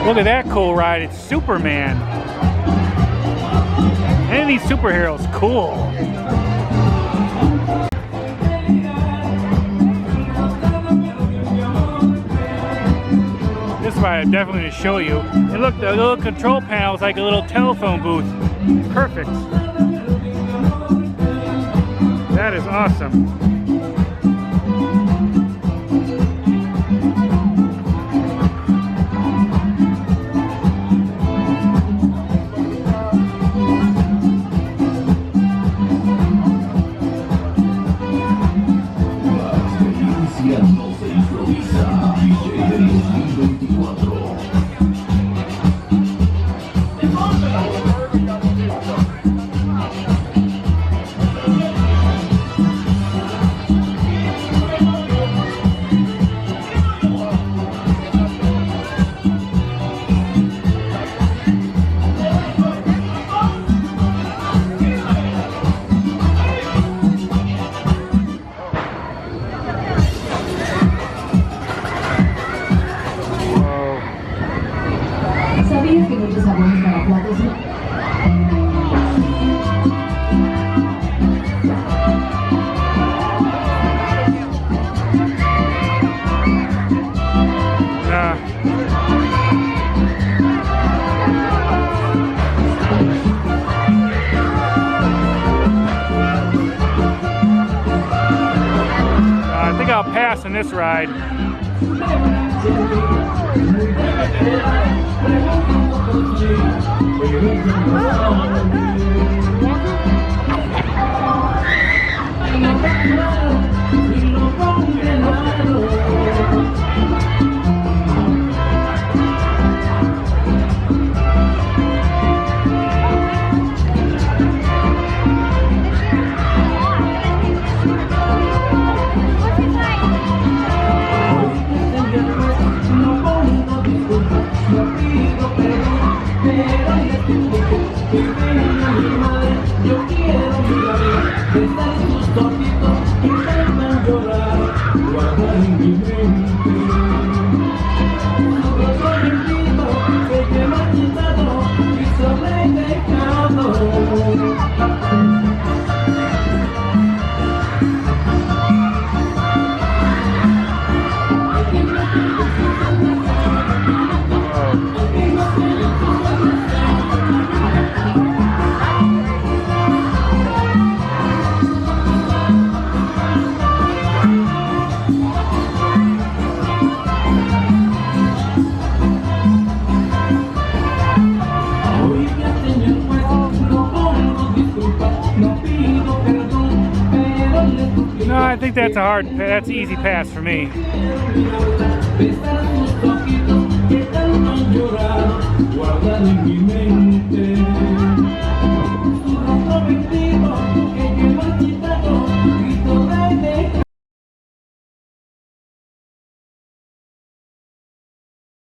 Look at that cool ride. It's Superman. Any of these superheroes, cool. This ride I definitely want to show you. And look, the little control panel is like a little telephone booth. Perfect. That is awesome. ¿Sabías que muchos sabores para platos? I think I'll pass on this ride. No, I think that's easy pass for me.